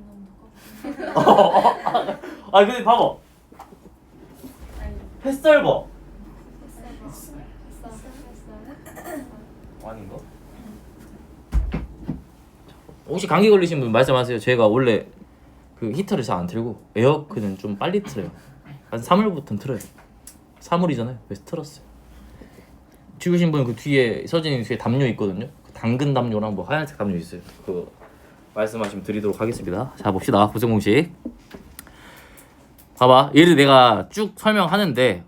너무 두껍고. 아 근데 봐봐. 햇설버 아닌가? 혹시 감기 걸리신 분 말씀하세요. 제가 원래 그 히터를 잘 안 틀고 에어컨은 좀 빨리 틀어요. 한 3월부터는 틀어요. 3월이잖아요. 그래서 틀었어요. 찍으신 분 그 뒤에 서진이 뒤에 담요 있거든요. 그 당근 담요랑 뭐 하얀색 담요 있어요. 그 말씀하시면 드리도록 하겠습니다. 자 봅시다. 구성 공식. 봐봐. 얘를 내가 쭉 설명하는데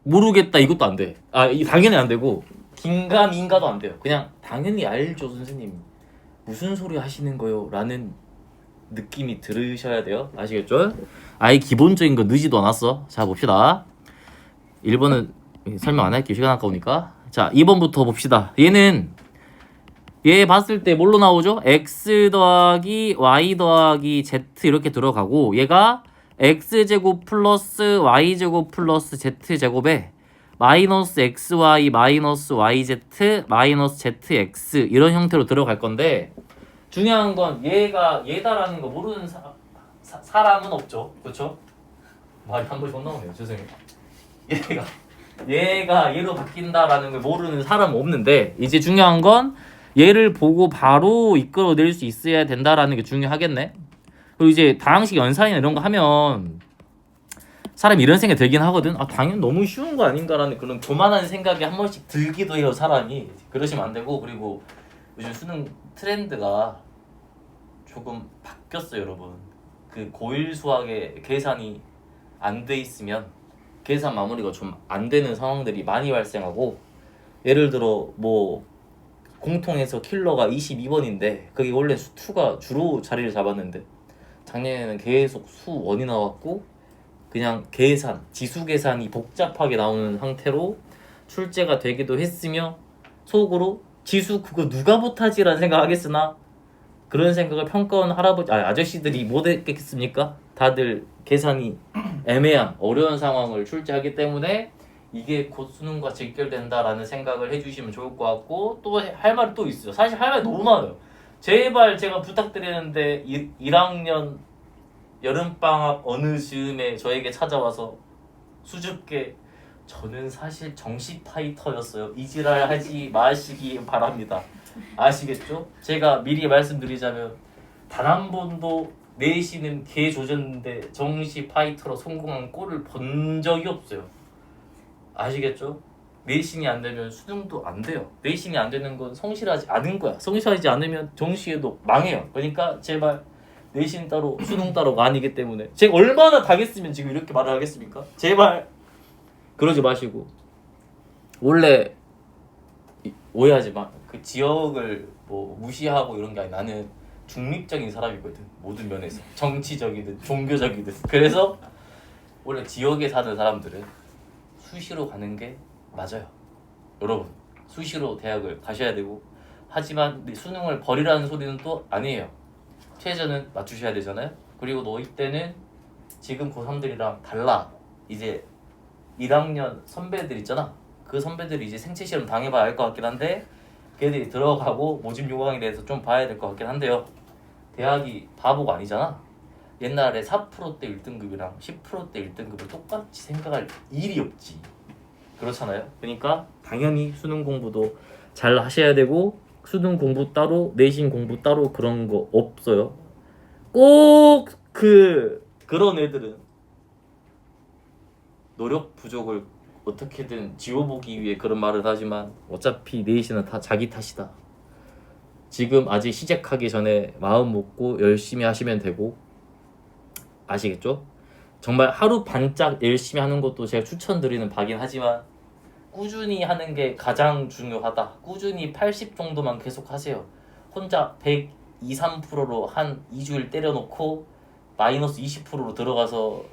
모르겠다 이것도 안 돼. 이 당연히 안 되고 긴가민가도 안 돼요. 그냥 당연히 알죠 선생님. 무슨 소리 하시는 거요? 라는 느낌이 들으셔야 돼요. 아시겠죠? 아예 기본적인 거 늦지도 않았어. 자 봅시다. 1번은 설명 안 할게요. 시간 아까우니까. 자 2번부터 봅시다. 얘 봤을 때 뭘로 나오죠? x 더하기 y 더하기 z 이렇게 들어가고 얘가 x제곱 플러스 y제곱 플러스 z제곱에 마이너스 xy 마이너스 yz 마이너스 zx 이런 형태로 들어갈 건데 중요한 건 얘다라는 거 모르는 사람은 없죠. 그렇죠? 말이 한 번씩 혼나오네요. 죄송해요. 얘가 얘로 바뀐다라는 걸 모르는 사람은 없는데 이제 중요한 건 얘를 보고 바로 이끌어낼 수 있어야 된다라는 게 중요하겠네. 그리고 이제 다항식 연산이나 이런 거 하면 사람이 이런 생각이 들긴 하거든. 당연히 너무 쉬운 거 아닌가라는 그런 교만한 생각이 한 번씩 들기도 해요. 사람이. 그러시면 안 되고. 그리고 요즘 수능 트렌드가 조금 바뀌었어요. 여러분. 그 고1 수학에 계산이 안 돼 있으면 계산 마무리가 좀 안 되는 상황들이 많이 발생하고 예를 들어 뭐 공통에서 킬러가 22번인데 그게 원래 수 2가 주로 자리를 잡았는데 작년에는 계속 수 1이 나왔고 그냥 계산, 지수 계산이 복잡하게 나오는 상태로 출제가 되기도 했으며 속으로 지수 그거 누가 못하지라는 생각하겠으나 그런 생각을 평가원 아저씨들이 못 했겠습니까? 다들 계산이 애매한 어려운 상황을 출제하기 때문에 이게 곧 수능과 직결된다라는 생각을 해주시면 좋을 것 같고 또 할 말이 또 있어요. 사실 할 말이 너무 많아요. 제발 제가 부탁드리는데 1학년 여름방학 어느 즈음에 저에게 찾아와서 수줍게 저는 사실 정시 파이터였어요. 이지랄 하지 마시기 바랍니다. 아시겠죠? 제가 미리 말씀드리자면 단 한 번도 내신은 개 조졌는데 정시 파이터로 성공한 꼴을 본 적이 없어요. 아시겠죠? 내신이 안 되면 수능도 안 돼요. 내신이 안 되는 건 성실하지 않은 거야. 성실하지 않으면 정시에도 망해요. 그러니까 제발 내신 따로 수능 따로가 아니기 때문에 제가 얼마나 당했으면 지금 이렇게 말을 하겠습니까? 제발 그러지 마시고 원래 오해하지 마. 그 지역을 뭐 무시하고 이런 게 아니라 나는 중립적인 사람이거든. 모든 면에서 정치적이든 종교적이든. 그래서 원래 지역에 사는 사람들은 수시로 가는 게 맞아요. 여러분 수시로 대학을 가셔야 되고 하지만 수능을 버리라는 소리는 또 아니에요. 최저는 맞추셔야 되잖아요. 그리고 너희 때는 지금 고3들이랑 달라. 이제 1학년 선배들 있잖아. 그 선배들이 이제 생체시험 당해봐야 할 것 같긴 한데 걔들이 들어가고 모집 요강에 대해서 좀 봐야 될 것 같긴 한데요. 대학이 바보가 아니잖아. 옛날에 4%대 1등급이랑 10%대 1등급을 똑같이 생각할 일이 없지. 그렇잖아요. 그러니까 당연히 수능 공부도 잘 하셔야 되고 수능 공부 따로 내신 공부 따로 그런 거 없어요. 꼭 그런 애들은 노력 부족을 어떻게든 지워보기 위해 그런 말을 하지만 어차피 내신은 다 자기 탓이다. 지금 아직 시작하기 전에 마음 먹고 열심히 하시면 되고 아시겠죠? 정말 하루 반짝 열심히 하는 것도 제가 추천드리는 바긴 하지만 꾸준히 하는 게 가장 중요하다. 꾸준히 80 정도만 계속 하세요. 혼자 102, 3%로 한 2주일 때려놓고 마이너스 20%로 들어가서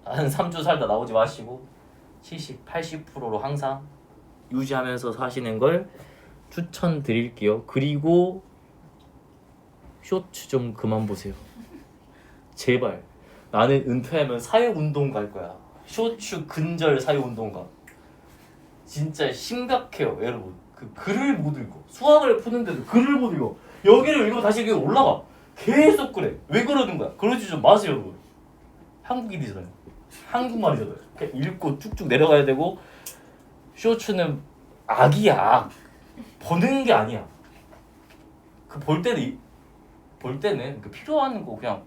한 3주 살다 나오지 마시고 70, 80%로 항상 유지하면서 사시는 걸 추천드릴게요. 그리고 쇼츠 좀 그만 보세요. 제발. 나는 은퇴하면 사회운동 갈 거야. 쇼츠 근절 사회운동가. 진짜 심각해요 여러분. 그 글을 못 읽어. 수학을 푸는데도 글을 못 읽어. 여기를 읽어 다시 여기 올라가. 계속 그래. 왜 그러는 거야? 그러지 좀 마세요, 여러분. 한국인이잖아요. 한국말이잖아요. 그냥 읽고 쭉쭉 내려가야 되고 쇼츠는 악이야. 악. 보는 게 아니야. 그 볼 때는 그 필요한 거 그냥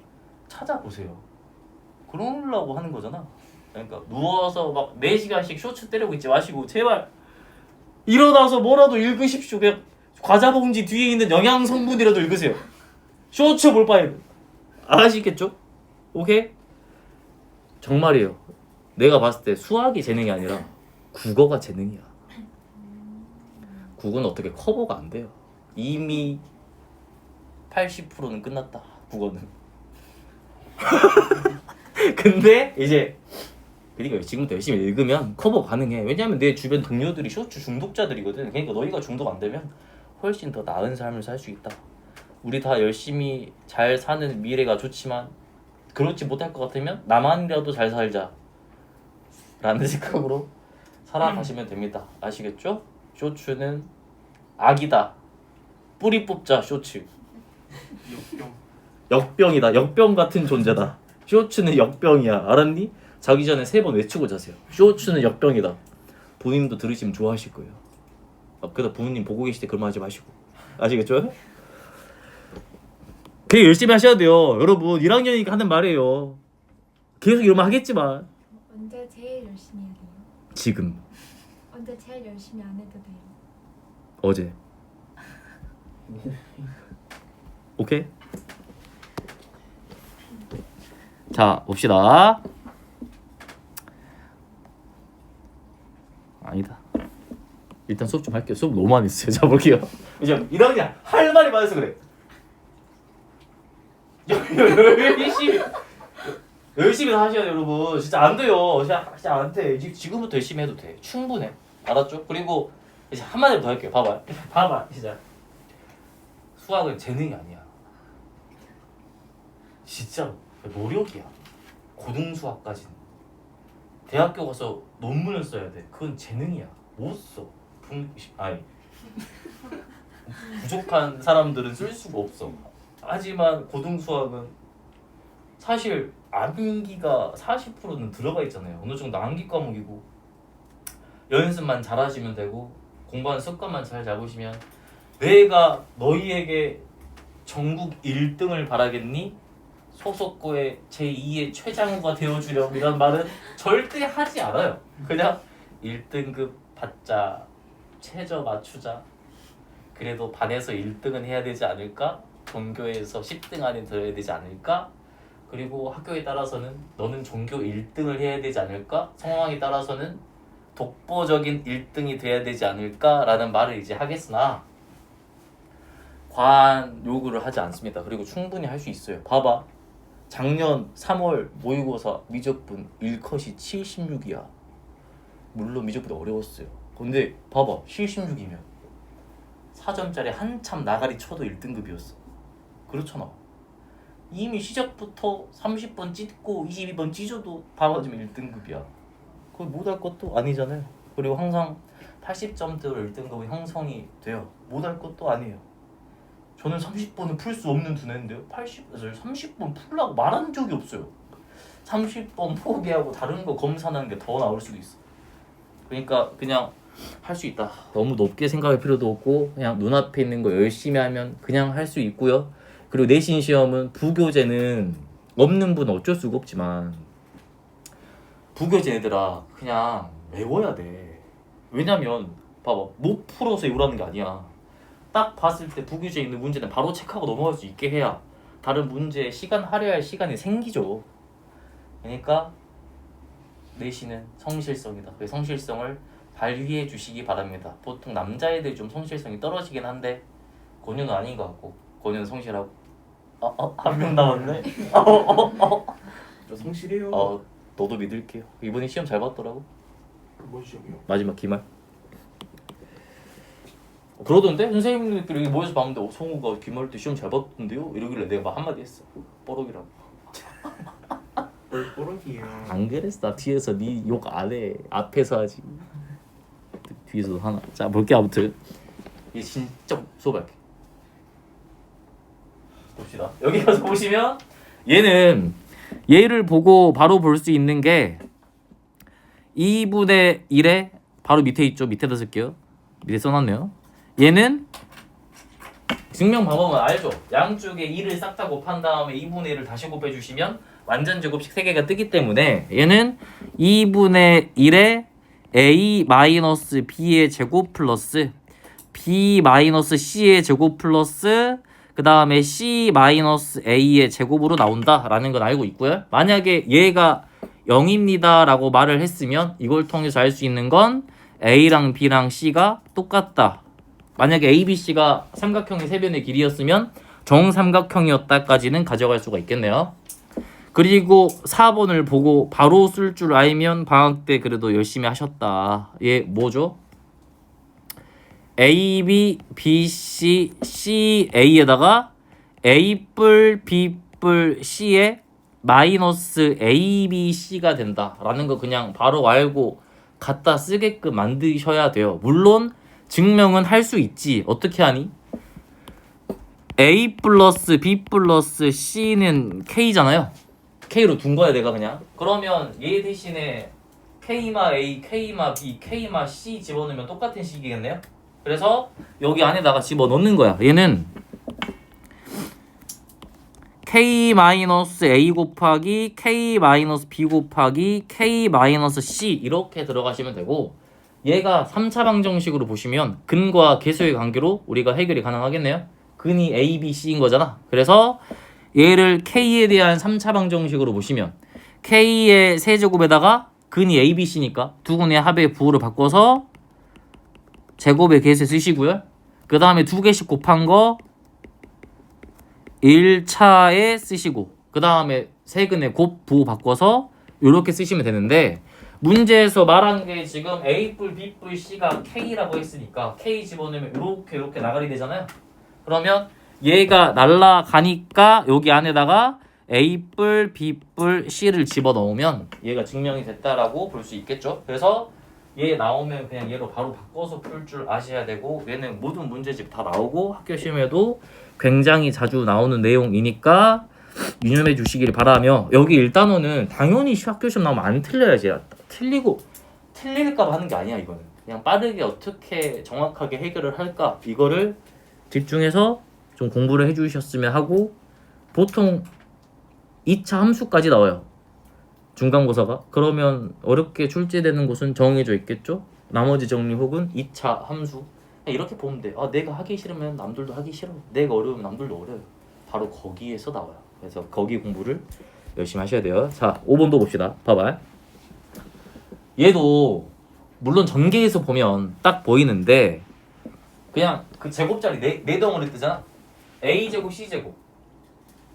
찾아보세요. 그러려고 하는 거잖아. 그러니까 누워서 막 4시간씩 쇼츠 때리고 있지 마시고 제발 일어나서 뭐라도 읽으십시오. 그냥 과자 봉지 뒤에 있는 영양 성분이라도 읽으세요. 쇼츠 볼 바에. 아시겠죠? 오케이? 정말이에요. 내가 봤을 때 수학이 재능이 아니라 국어가 재능이야. 국어는 어떻게 커버가 안 돼요. 이미 80%는 끝났다. 국어는. 근데 이제 그러니까 지금부터 열심히 읽으면 커버 가능해. 왜냐면 내 주변 동료들이 쇼츠 중독자들이거든. 그러니까 너희가 중독 안 되면 훨씬 더 나은 삶을 살 수 있다. 우리 다 열심히 잘 사는 미래가 좋지만 그렇지 못할 것 같으면 나만이라도 잘 살자 라는 생각으로 살아가시면 됩니다. 아시겠죠? 쇼츠는 악이다. 뿌리 뽑자 쇼츠. 역병이다. 역병 같은 존재다. 쇼츠는 역병이야. 알았니? 자기 전에 3번 외치고 자세요. 쇼츠는 역병이다. 부모님도 들으시면 좋아하실 거예요. 그래서 부모님 보고 계실 때 그런 말 하지 마시고. 아시겠죠? 되게 열심히 하셔야 돼요. 여러분 1학년이니까 하는 말이에요. 계속 이러면 하겠지만 언제 제일 열심히 해야 돼요? 지금. 언제 제일 열심히 안 해도 돼요? 어제. 오케이? 자 봅시다. 아니다. 일단 수업 좀 할게요. 수업 너무 많이 했어요. 자 볼게요. 이제 1학년 할 말이 많아서 그래. 열심히 하셔야 돼요, 여러분. 진짜 안 돼요. 진짜 안 돼. 지금부터 열심히 해도 돼. 충분해. 알았죠? 그리고 이제 한마디 더 할게요. 봐봐. 진짜 수학은 재능이 아니야. 진짜 노력이야. 고등수학까지는. 대학교 가서 논문을 써야 돼. 그건 재능이야. 못 써. 부족한 사람들은 쓸 수가 없어. 하지만 고등수학은 사실 암기가 40%는 들어가 있잖아요. 어느 정도 암기 과목이고 연습만 잘하시면 되고 공부하는 습관만 잘 잡으시면 내가 너희에게 전국 1등을 바라겠니? 소속고의 제2의 최장우가 되어주렴 이런 말은 절대 하지 않아요. 그냥 1등급 받자, 최저 맞추자. 그래도 반에서 1등은 해야 되지 않을까? 전교에서 10등 안에 들어야 되지 않을까? 그리고 학교에 따라서는 너는 전교 1등을 해야 되지 않을까? 상황에 따라서는 독보적인 1등이 돼야 되지 않을까? 라는 말을 이제 하겠으나 과한 요구를 하지 않습니다. 그리고 충분히 할 수 있어요. 봐봐. 작년 3월 모의고사 미적분 1컷이 76이야. 물론 미적분이 어려웠어요. 근데 봐봐. 76이면 4점짜리 한참 나가리 쳐도 1등급이었어. 그렇잖아. 이미 시작부터 30번 찢고 22번 찢어도 다 맞으면 1등급이야. 그걸 못할 것도 아니잖아요. 그리고 항상 80점대로 1등급이 형성이 돼요. 못할 것도 아니에요. 저는 30번은 풀 수 없는 두뇌인데요. 30번 풀라고 말한 적이 없어요. 30번 포기하고 다른 거 검사하는 게 더 나올 수도 있어. 그러니까 그냥 할 수 있다. 너무 높게 생각할 필요도 없고 그냥 눈앞에 있는 거 열심히 하면 그냥 할 수 있고요. 그리고 내신 시험은 부교재는 없는 분은 어쩔 수가 없지만 부교재 얘들아 그냥 외워야 돼. 왜냐면 봐봐 못 풀어서 외우라는 게 아니야. 딱 봤을 때 부교재에 있는 문제는 바로 체크하고 넘어갈 수 있게 해야 다른 문제에 시간 할애할 시간이 생기죠. 그러니까 내신은 성실성이다. 그 성실성을 발휘해 주시기 바랍니다. 보통 남자애들이 좀 성실성이 떨어지긴 한데 권유는 아닌 것 같고 권유는 성실하고 한 명 남았네. 저 성실해요. 너도 믿을게요. 이번에 시험 잘 봤더라고. 뭔 시험이요? 마지막 기말. 그러던데 선생님들끼리 모여서 봤는데 성우가 기말 때 시험 잘 봤던데요? 이러길래 내가 막 한마디 했어. 뽀록이라고. 뻘뻘이야. 안 그랬어. 나 뒤에서 네 욕 안 해. 앞에서 하지. 뒤에서도 하나. 자 볼게 아무튼. 이게 진짜 수업할게. 봅시다. 여기 가서 보시면 얘는 얘를 보고 바로 볼 수 있는 게 2분의 1에 바로 밑에 있죠. 밑에다 쓸게요. 밑에 써놨네요. 얘는 증명 방법은 알죠. 양쪽에 2를 싹 다 곱한 다음에 2분의 1을 다시 곱해주시면 완전 제곱식 3개가 뜨기 때문에 얘는 2분의 1에 a-b의 제곱 플러스 b-c의 제곱 플러스 그 다음에 c-a의 제곱으로 나온다라는 건 알고 있고요. 만약에 얘가 0입니다 라고 말을 했으면 이걸 통해서 알 수 있는 건 a랑 b랑 c가 똑같다. 만약에 a, b, c가 삼각형의 세변의 길이였으면 정삼각형이었다까지는 가져갈 수가 있겠네요. 그리고 4번을 보고 바로 쓸 줄 알면 방학 때 그래도 열심히 하셨다. 얘 뭐죠? A, B, B, C, C, A에다가 A 뿔, B 뿔, C에 마이너스 A, B, C가 된다라는 거 그냥 바로 알고 갖다 쓰게끔 만드셔야 돼요. 물론 증명은 할 수 있지. 어떻게 하니? A 플러스 B 플러스 C는 K잖아요. K로 둔 거야 내가 그냥. 그러면 얘 대신에 K마 A, K마 B, K마 C 집어넣으면 똑같은 식이겠네요. 그래서 여기 안에다가 집어넣는 거야. 얘는 K-A 곱하기 K-B 곱하기 K-C 이렇게 들어가시면 되고 얘가 3차 방정식으로 보시면 근과 계수의 관계로 우리가 해결이 가능하겠네요. 근이 A, B, C인 거잖아. 그래서 얘를 K에 대한 3차 방정식으로 보시면 K의 세제곱에다가 근이 A, B, C니까 두 근의 합의 부호를 바꿔서 제곱의 계수에 쓰시고요. 그 다음에 두 개씩 곱한 거 1차에 쓰시고 그 다음에 세 근의 곱 부호 바꿔서 이렇게 쓰시면 되는데 문제에서 말한 게 지금 A 뿔, B 뿔, C가 K라고 했으니까 K 집어넣으면 이렇게 나가리 되잖아요. 그러면 얘가 날라가니까 여기 안에다가 A 뿔, B 뿔, C를 집어넣으면 얘가 증명이 됐다라고 볼 수 있겠죠. 그래서 얘 나오면 그냥 얘로 바로 바꿔서 풀 줄 아셔야 되고 얘는 모든 문제집 다 나오고 학교 시험에도 굉장히 자주 나오는 내용이니까 유념해 주시길 바라며 여기 1단원은 당연히 학교 시험 나오면 안 틀려야지. 틀릴까 봐 하는 게 아니야. 이거는 그냥 빠르게 어떻게 정확하게 해결을 할까 이거를 집중해서 좀 공부를 해주셨으면 하고 보통 2차 함수까지 나와요. 중간고사가. 그러면 어렵게 출제되는 곳은 정해져 있겠죠. 나머지 정리 혹은 2차 함수 이렇게 보면 돼. 아, 내가 하기 싫으면 남들도 하기 싫어. 내가 어려우면 남들도 어려워요. 바로 거기에서 나와요. 그래서 거기 공부를 열심히 하셔야 돼요. 자, 5번도 봅시다. 봐봐. 얘도 물론 전개에서 보면 딱 보이는데 그냥 그 제곱자리 네 덩어리 뜨잖아. A제곱 C제곱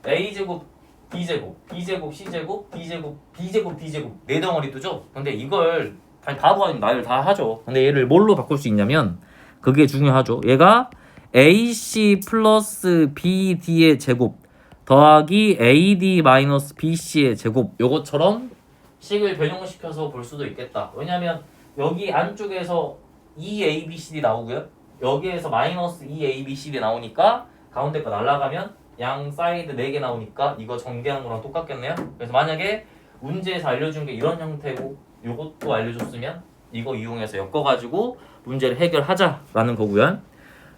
A제곱 B제곱 B제곱 C제곱 D제곱 B제곱 D제곱 네 덩어리 뜨죠. 근데 이걸 바보 아니면 나열 다 하죠. 근데 얘를 뭘로 바꿀 수 있냐면 그게 중요하죠. 얘가 AC 플러스 BD의 제곱 더하기 AD 마이너스 BC의 제곱 요것처럼 식을 변형시켜서 볼 수도 있겠다. 왜냐면 여기 안쪽에서 2ABCD 나오고요. 여기에서 마이너스 2ABCD 나오니까 가운데 거 날라가면 양 사이드 4개 나오니까 이거 전개한 거랑 똑같겠네요. 그래서 만약에 문제에서 알려준 게 이런 형태고 요것도 알려줬으면 이거 이용해서 엮어가지고 문제를 해결하자라는 거고요.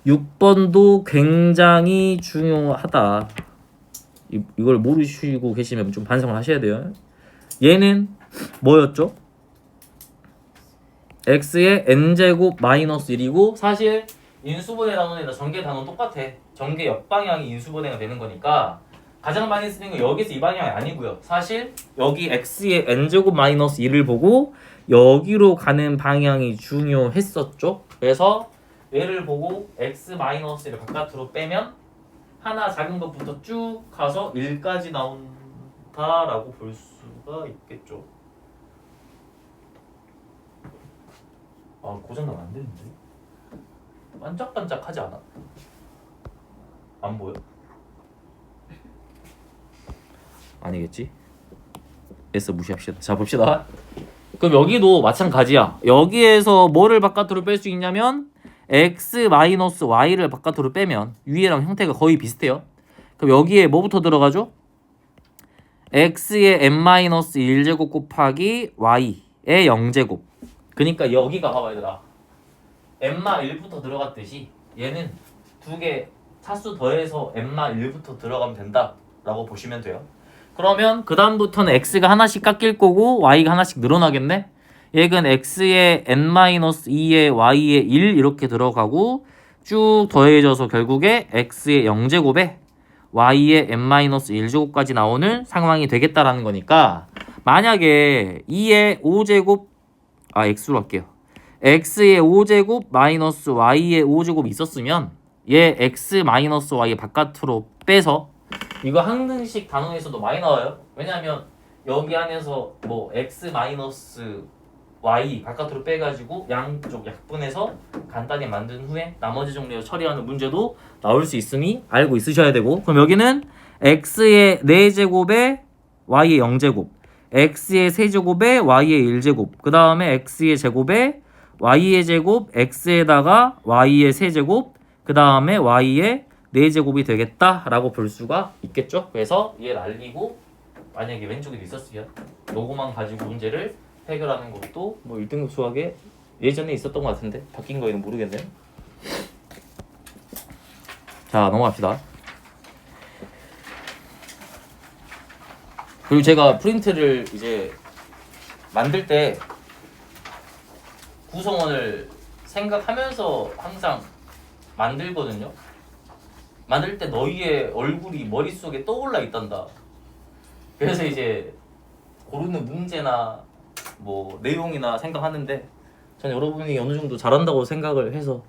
6번도 굉장히 중요하다. 이걸 모르시고 계시면 좀 반성을 하셔야 돼요. 얘는 뭐였죠? x의 n제곱 마이너스 1이고 사실 인수분해 단원이나 전개 단원 똑같아. 전개 역방향이 인수분해가 되는 거니까 가장 많이 쓰는 건 여기서 이 방향이 아니고요. 사실 여기 x의 n제곱 마이너스 1을 보고 여기로 가는 방향이 중요했었죠. 그래서 얘를 보고 x 마이너스를 바깥으로 빼면 하나 작은 것부터 쭉 가서 1까지 나온다라고 볼 수가 있겠죠. 아, 고장나면 안 되는데. 반짝반짝하지 않아? 안 보여? 아니겠지? S 무시합시다. 자, 봅시다. 그럼 여기도 마찬가지야. 여기에서 뭐를 바깥으로 뺄 수 있냐면 x 마이너스 y를 바깥으로 빼면 위에랑 형태가 거의 비슷해요. 그럼 여기에 뭐부터 들어가죠? x의 n-1제곱 곱하기 y의 0제곱. 그러니까 여기가 봐봐 얘들아. n-1부터 들어갔듯이 얘는 두 개 차수 더해서 n-1부터 들어가면 된다라고 보시면 돼요. 그러면 그 다음부터는 x가 하나씩 깎일 거고 y가 하나씩 늘어나겠네. 얘는 x의 n-2의 y의 1 이렇게 들어가고 쭉 더해져서 결국에 x의 0제곱에 y의 n-1제곱까지 나오는 상황이 되겠다라는 거니까 만약에 2의 5제곱 x로 할게요. x의 5제곱 마이너스 y의 5제곱이 있었으면 얘 x 마이너스 y 바깥으로 빼서 이거 항등식 단원에서도 많이 나와요. 왜냐하면 여기 안에서 뭐 x 마이너스 y 바깥으로 빼가지고 양쪽 약분해서 간단히 만든 후에 나머지 종류를 처리하는 문제도 나올 수 있으니 알고 있으셔야 되고, 그럼 여기는 x의 4제곱에 y의 0제곱, x의 세제곱에 y의 1제곱, 그 다음에 x의 제곱에 y의 제곱, x에다가 y의 세제곱, 그 다음에 y의 4제곱이 되겠다라고 볼 수가 있겠죠. 그래서 얘 날리고 만약에 왼쪽에도 있었으면 요거만 가지고 문제를 해결하는 것도 뭐 1등급 수학에 예전에 있었던 것 같은데 바뀐 거에는 모르겠네요. 자, 넘어갑시다. 그리고 제가 프린트를 이제 만들 때 구성원을 생각하면서 항상 만들거든요. 만들 때 너희의 얼굴이 머릿속에 떠올라 있단다. 그래서 이제 고르는 문제나 뭐 내용이나 생각하는데 전 여러분이 어느 정도 잘한다고 생각을 해서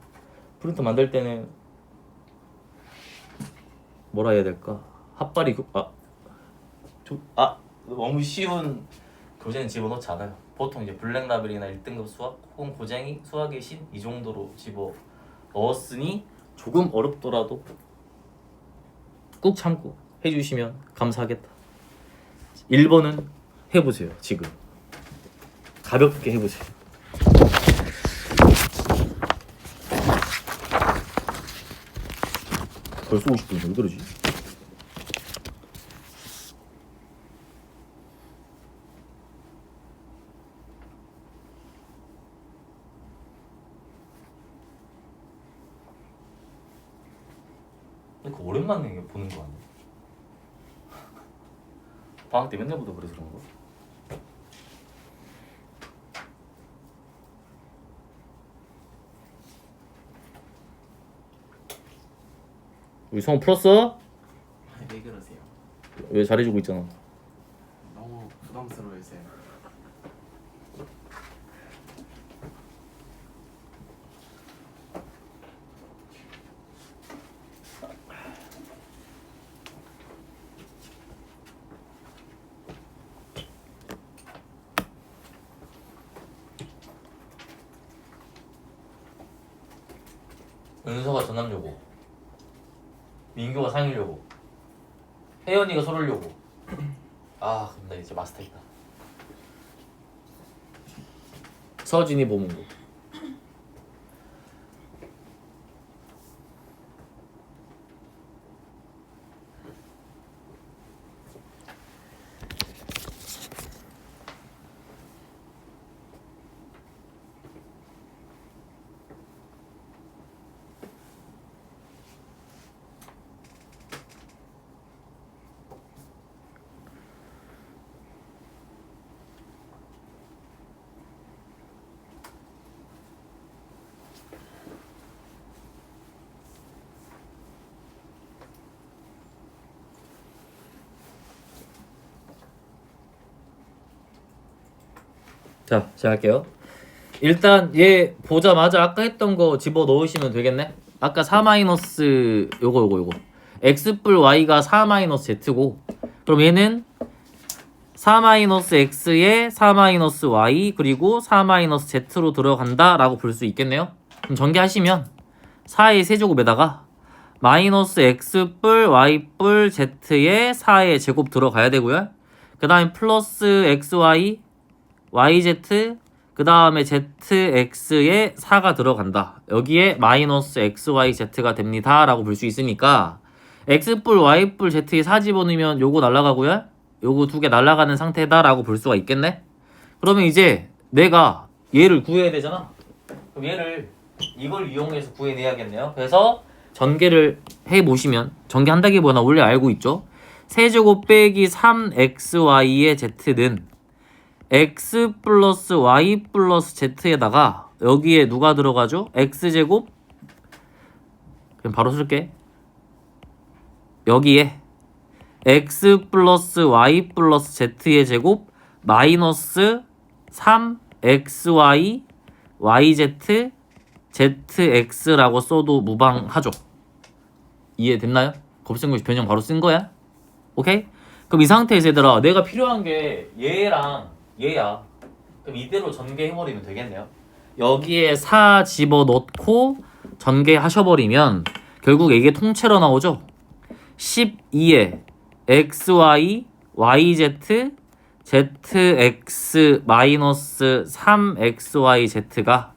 프린트 만들 때는 뭐라 해야 될까? 핫발이 너무 쉬운 교재는 집어넣지 않아요. 보통 이제 블랙라벨이나 1등급 수학 혹은 고쟁이 수학의 신 이 정도로 집어 넣었으니 조금 어렵더라도 꾹 참고 해주시면 감사하겠다. 1번은 해보세요. 지금 가볍게 해보세요. 벌써 50분이야. 왜 그러지? 그 오랜만에 보는 거 아니야? 방학 때 맨날 보다 그래서 그런 거? 우리 성우 풀었어? 왜 그러세요? 왜 잘해주고 있잖아. 너무 부담스러워서요. 은서가 전남여고, 민규가 상일여고, 혜연이가 서울여고. 아, 근데 이제 마스터 있다. 서진이 보문고. 자, 시작할게요. 일단 얘 보자마자 아까 했던 거 집어 넣으시면 되겠네. 아까 4 마이너스 요거 x뿔 y가 4 마이너스 z고, 그럼 얘는 4 마이너스 x에 4 마이너스 y 그리고 4 마이너스 z로 들어간다 라고 볼 수 있겠네요. 그럼 전개하시면 4의 세제곱에다가 마이너스 x뿔 y뿔 z에 4의 제곱 들어가야 되고요. 그 다음에 플러스 xy yz 그 다음에 zx에 4가 들어간다. 여기에 마이너스 xyz가 됩니다 라고 볼 수 있으니까 x뿔 y뿔 z에 4 집어넣으면 요거 날라가고요. 요거 두 개 날라가는 상태다라고 볼 수가 있겠네. 그러면 이제 내가 얘를 구해야 되잖아. 그럼 얘를 이걸 이용해서 구해내야겠네요. 그래서 전개를 해보시면 전개한다기보다 원래 알고 있죠. 세제곱 빼기 3xy의 z는 x 플러스 y 플러스 z에다가 여기에 누가 들어가죠? x제곱 그럼 바로 쓸게. 여기에 x 플러스 y 플러스 z의 제곱 마이너스 3xy yz zx라고 써도 무방하죠. 이해됐나요? 곱셈공식 변형 바로 쓴 거야. 오케이? 그럼 이 상태에서 얘들아 내가 필요한 게 얘랑 얘야. 그럼 이대로 전개해버리면 되겠네요. 여기에 4 집어넣고 전개하셔버리면 결국 이게 통째로 나오죠. 12에 xy yz zx 마이너스 3xyz가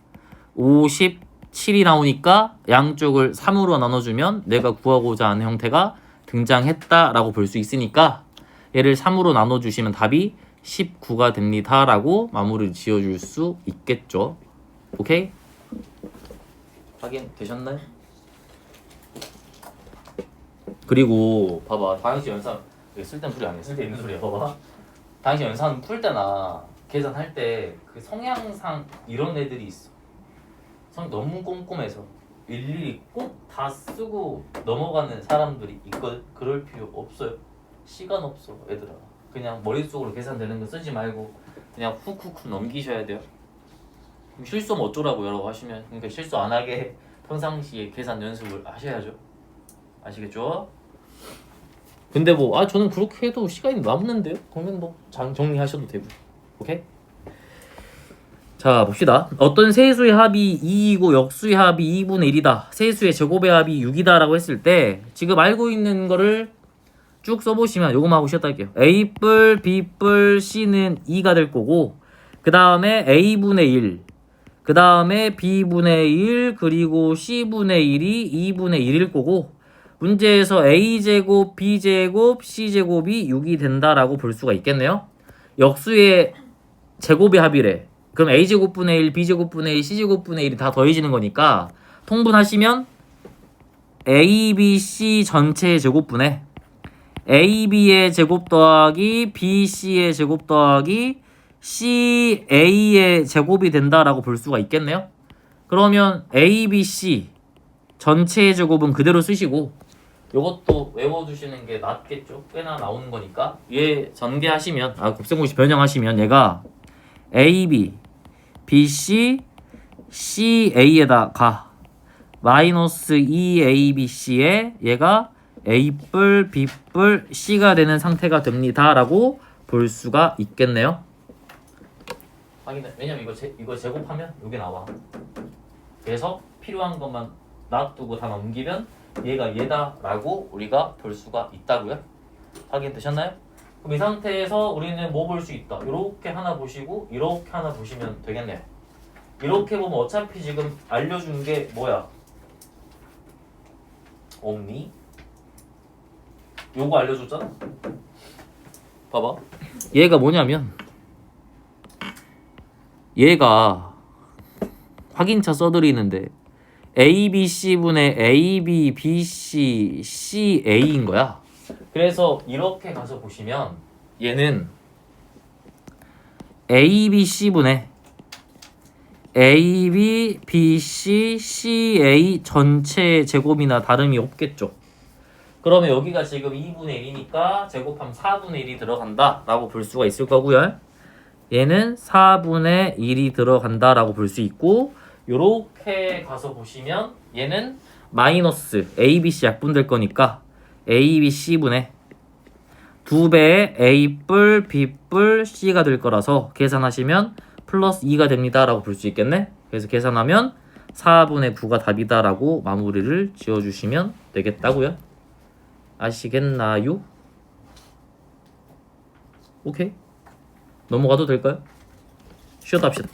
57이 나오니까 양쪽을 3으로 나눠주면 내가 구하고자 하는 형태가 등장했다라고 볼 수 있으니까 얘를 3으로 나눠주시면 답이 19가 됩니다 라고 마무리를 지어줄 수 있겠죠. 오케이? 확인되셨나요? 그리고 봐봐 다항식 연산 쓸데없는 소리 아니야. 쓸데있는 소리야. 봐봐 다항식 연산 풀 때나 계산할 때 그 성향상 이런 애들이 있어. 성 너무 꼼꼼해서 일일이 꼭 다 쓰고 넘어가는 사람들이 있거든. 그럴 필요 없어요. 시간 없어 얘들아. 그냥 머릿속으로 계산되는 거 쓰지 말고 그냥 훅훅훅 넘기셔야 돼요. 그럼 실수하면 어쩌라고 라고 하시면 그러니까 실수 안 하게 평상시에 계산 연습을 하셔야죠. 아시겠죠? 근데 뭐 저는 그렇게 해도 시간이 남는데요? 그러면 뭐 정리하셔도 되고. 오케이? 자 봅시다. 어떤 세수의 합이 2이고 역수의 합이 2분의 1이다. 세수의 제곱의 합이 6이다 라고 했을 때 지금 알고 있는 거를 쭉 써보시면 요거만 하고 쉬었다 할게요. A뿔, B뿔, C는 2가 될 거고 그 다음에 A분의 1 그 다음에 B분의 1 그리고 C분의 1이 2분의 1일 거고 문제에서 A제곱, B제곱, C제곱이 6이 된다라고 볼 수가 있겠네요. 역수의 제곱의 합이래. 그럼 A제곱분의 1, B제곱분의 1, C제곱분의 1이 다 더해지는 거니까 통분하시면 A, B, C 전체의 제곱분에 AB의 제곱 더하기 BC의 제곱 더하기 CA의 제곱이 된다라고 볼 수가 있겠네요. 그러면 ABC 전체의 제곱은 그대로 쓰시고 요것도 외워두시는 게 낫겠죠. 꽤나 나오는 거니까 얘 전개하시면 곱셈공식 변형하시면 얘가 AB, BC, CA에다가 마이너스 2ABC에 얘가 A뿔, B뿔, C가 되는 상태가 됩니다 라고 볼 수가 있겠네요. 확인해. 왜냐면 이거 제곱하면 여기 나와. 그래서 필요한 것만 놔두고 다 넘기면 얘가 얘다 라고 우리가 볼 수가 있다고요. 확인되셨나요? 그럼 이 상태에서 우리는 뭐 볼 수 있다. 이렇게 하나 보시고 이렇게 하나 보시면 되겠네요. 이렇게 보면 어차피 지금 알려준 게 뭐야? 없니? 요거 알려줬잖아? 봐봐. 얘가 뭐냐면 얘가 확인차 써드리는데 ABC분의 AB, BC, CA인 거야. 그래서 이렇게 가서 보시면 얘는 ABC분의 AB, BC, CA 전체 제곱이나 다름이 없겠죠. 그러면 여기가 지금 2분의 1이니까 제곱하면 4분의 1이 들어간다 라고 볼 수가 있을 거고요. 얘는 4분의 1이 들어간다 라고 볼 수 있고 요렇게 가서 보시면 얘는 마이너스 ABC 약분될 거니까 ABC분의 2배의 A뿔, B뿔, C가 될 거라서 계산하시면 플러스 2가 됩니다 라고 볼 수 있겠네. 그래서 계산하면 4분의 9가 답이다 라고 마무리를 지어주시면 되겠다고요. 아시겠나요? 오케이. 넘어가도 될까요? 쉬었다 합시다.